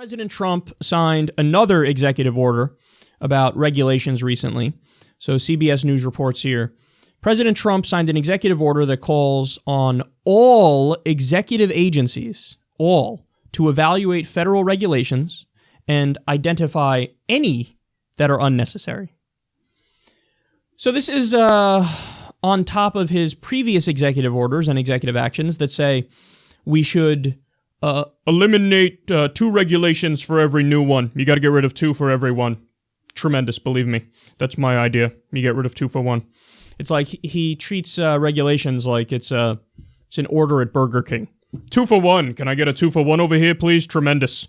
President Trump signed another executive order about regulations recently. So CBS News reports here. President Trump signed an executive order that calls on all executive agencies, all, to evaluate federal regulations and identify any that are unnecessary. So this is on top of his previous executive orders and executive actions that say we should eliminate 2 regulations for every new one. You got to get rid of 2 for every one. Tremendous, believe me. That's my idea. You get rid of 2 for 1. It's like he treats regulations like it's an order at Burger King. 2 for 1. Can I get a 2 for 1 over here, please? Tremendous.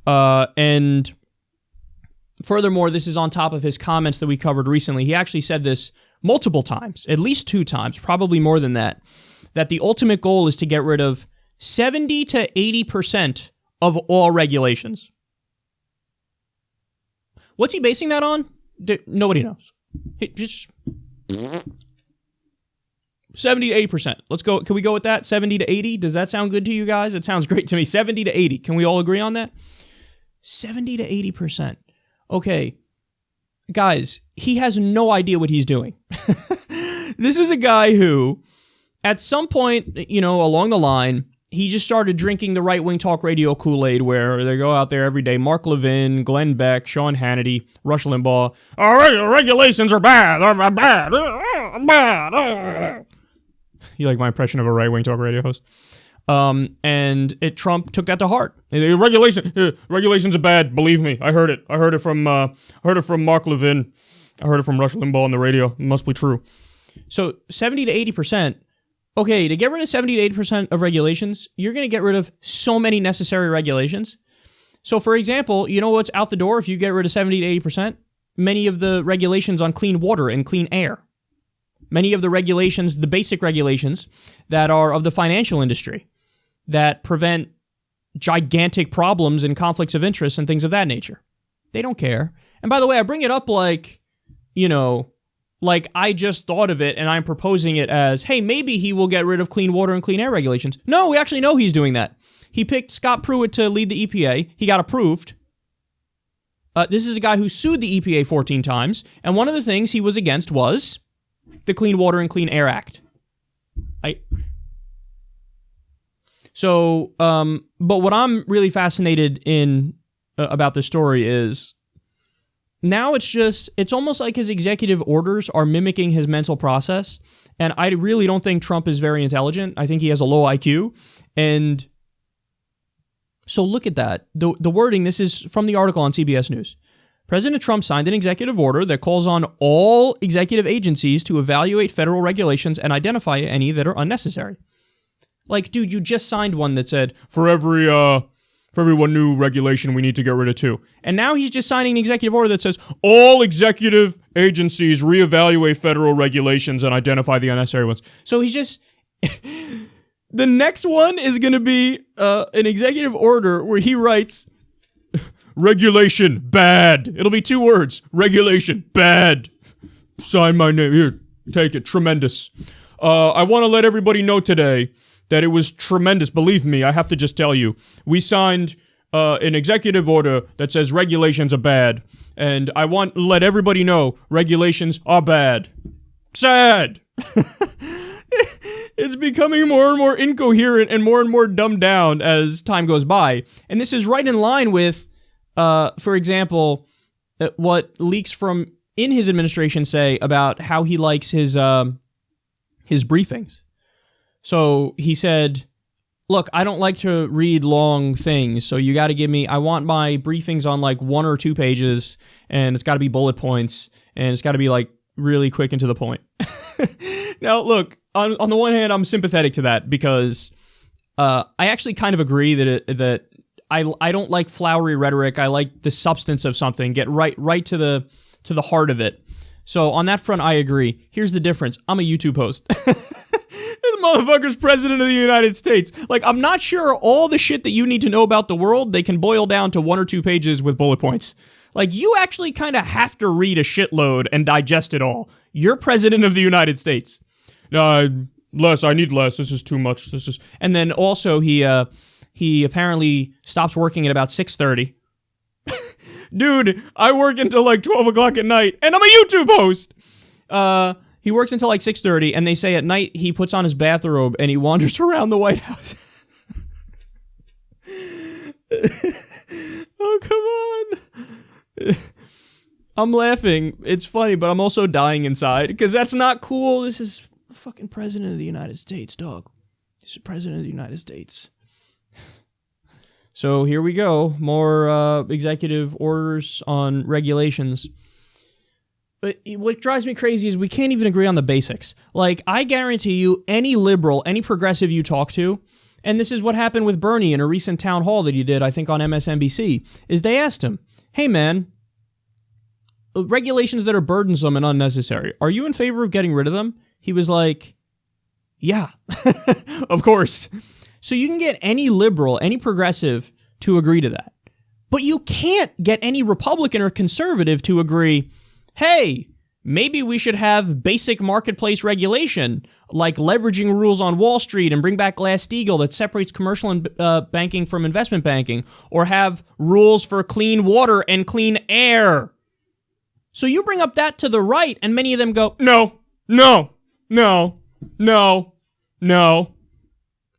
And furthermore, this is on top of his comments that we covered recently. He actually said this multiple times, at least 2 times, probably more than that the ultimate goal is to get rid of 70 to 80% of all regulations. What's he basing that on? Nobody knows. Just 70 to 80%. Let's go. Can we go with that? 70 to 80? Does that sound good to you guys? It sounds great to me. 70 to 80. Can we all agree on that? 70 to 80%. Okay. Guys, he has no idea what he's doing. This is a guy who, at some point, along the line, he just started drinking the right-wing talk radio Kool-Aid where they go out there every day. Mark Levin, Glenn Beck, Sean Hannity, Rush Limbaugh. Regulations are bad. They're bad. You like my impression of a right-wing talk radio host? And Trump took that to heart. Regulations are bad. Believe me, I heard it. I heard it from Mark Levin. I heard it from Rush Limbaugh on the radio. It must be true. So 70 to 80%. Okay, to get rid of 70 to 80% of regulations, you're going to get rid of so many necessary regulations. So, for example, you know what's out the door if you get rid of 70 to 80%? Many of the regulations on clean water and clean air. Many of the regulations, the basic regulations that are of the financial industry that prevent gigantic problems and conflicts of interest and things of that nature. They don't care. And by the way, I bring it up like I just thought of it and I'm proposing it as, hey, maybe he will get rid of clean water and clean air regulations. No, we actually know he's doing that. He picked Scott Pruitt to lead the EPA. He got approved. This is a guy who sued the EPA 14 times, and one of the things he was against was the Clean Water and Clean Air Act. But what I'm really fascinated in about this story is now it's almost like his executive orders are mimicking his mental process. And I really don't think Trump is very intelligent. I think he has a low IQ. And so look at that. The wording, this is from the article on CBS News. President Trump signed an executive order that calls on all executive agencies to evaluate federal regulations and identify any that are unnecessary. Like, dude, you just signed one that said, for every one new regulation, we need to get rid of 2. And now he's just signing an executive order that says, all executive agencies reevaluate federal regulations and identify the unnecessary ones. So he's just... The next one is going to be an executive order where he writes, regulation, bad. It'll be 2 words. Regulation, bad. Sign my name. Here, take it. Tremendous. I want to let everybody know today that it was tremendous. Believe me, I have to just tell you. We signed an executive order that says regulations are bad. And I want to let everybody know regulations are bad. Sad. It's becoming more and more incoherent and more dumbed down as time goes by. And this is right in line with, for example, what leaks from in his administration say about how he likes his briefings. So he said, look, I don't like to read long things, so you got to give me, I want my briefings on like 1 or 2 pages, and it's got to be bullet points, and it's got to be like really quick and to the point. Now, look, on the one hand, I'm sympathetic to that because I actually kind of agree that I don't like flowery rhetoric. I like the substance of something, get right to the heart of it. So on that front, I agree. Here's the difference. I'm a YouTube host. This motherfucker's president of the United States. Like, I'm not sure all the shit that you need to know about the world, they can boil down to 1 or 2 pages with bullet points. Like, you actually kind of have to read a shitload and digest it all. You're president of the United States. No, less. I need less. This is too much. And then also he he apparently stops working at about 6:30. Dude, I work until like 12 o'clock at night, and I'm a YouTube host. He works until like 6:30, and they say at night he puts on his bathrobe and he wanders around the White House. Oh, come on. I'm laughing. It's funny, but I'm also dying inside because that's not cool. This is the fucking president of the United States, dog. This is the president of the United States. So here we go. More executive orders on regulations. But what drives me crazy is we can't even agree on the basics. Like, I guarantee you, any liberal, any progressive you talk to, and this is what happened with Bernie in a recent town hall that he did, I think on MSNBC, is they asked him, hey man, regulations that are burdensome and unnecessary, are you in favor of getting rid of them? He was like, yeah, of course. So you can get any liberal, any progressive to agree to that. But you can't get any Republican or conservative to agree, hey, maybe we should have basic marketplace regulation, like leveraging rules on Wall Street and bring back Glass-Steagall that separates commercial banking from investment banking, or have rules for clean water and clean air. So you bring up that to the right, and many of them go, no, no, no, no, no.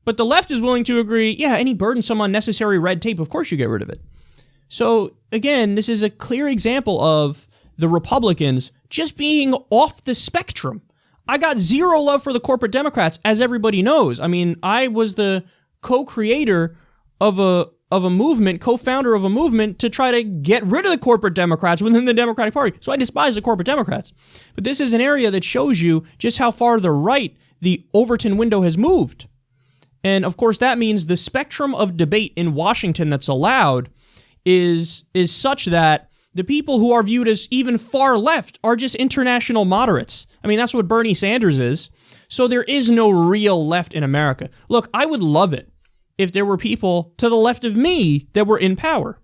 But the left is willing to agree, yeah, any burdensome, unnecessary red tape, of course you get rid of it. So, again, this is a clear example of the Republicans just being off the spectrum. I got zero love for the corporate Democrats, as everybody knows. I mean, I was the co-creator of a movement, co-founder of a movement to try to get rid of the corporate Democrats within the Democratic Party. So I despise the corporate Democrats. But this is an area that shows you just how far to the right the Overton window has moved. And, of course, that means the spectrum of debate in Washington that's allowed is such that the people who are viewed as even far left are just international moderates. I mean, that's what Bernie Sanders is. So there is no real left in America. Look, I would love it if there were people to the left of me that were in power.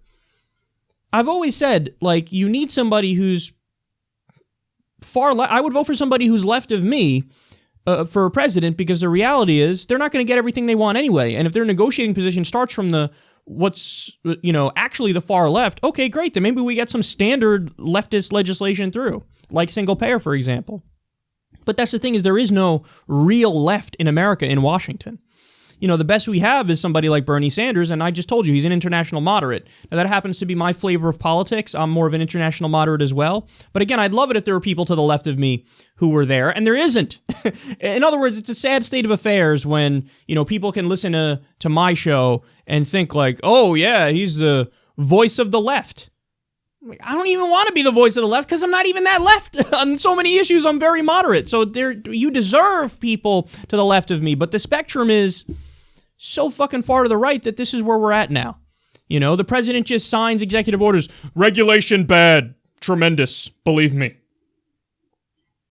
I've always said, like, you need somebody who's far left. I would vote for somebody who's left of me for president, because the reality is they're not going to get everything they want anyway. And if their negotiating position starts from actually the far left, okay, great. Then maybe we get some standard leftist legislation through, like single payer, for example. But that's the thing, is there is no real left in America in Washington. You know, the best we have is somebody like Bernie Sanders, and I just told you, he's an international moderate. Now, that happens to be my flavor of politics. I'm more of an international moderate as well. But again, I'd love it if there were people to the left of me who were there, and there isn't. In other words, it's a sad state of affairs when, you know, people can listen to my show and think like, oh, yeah, he's the voice of the left. I don't even want to be the voice of the left because I'm not even that left. On so many issues, I'm very moderate. So you deserve people to the left of me, but the spectrum is so fucking far to the right that this is where we're at now. You know, the president just signs executive orders. Regulation bad. Tremendous. Believe me.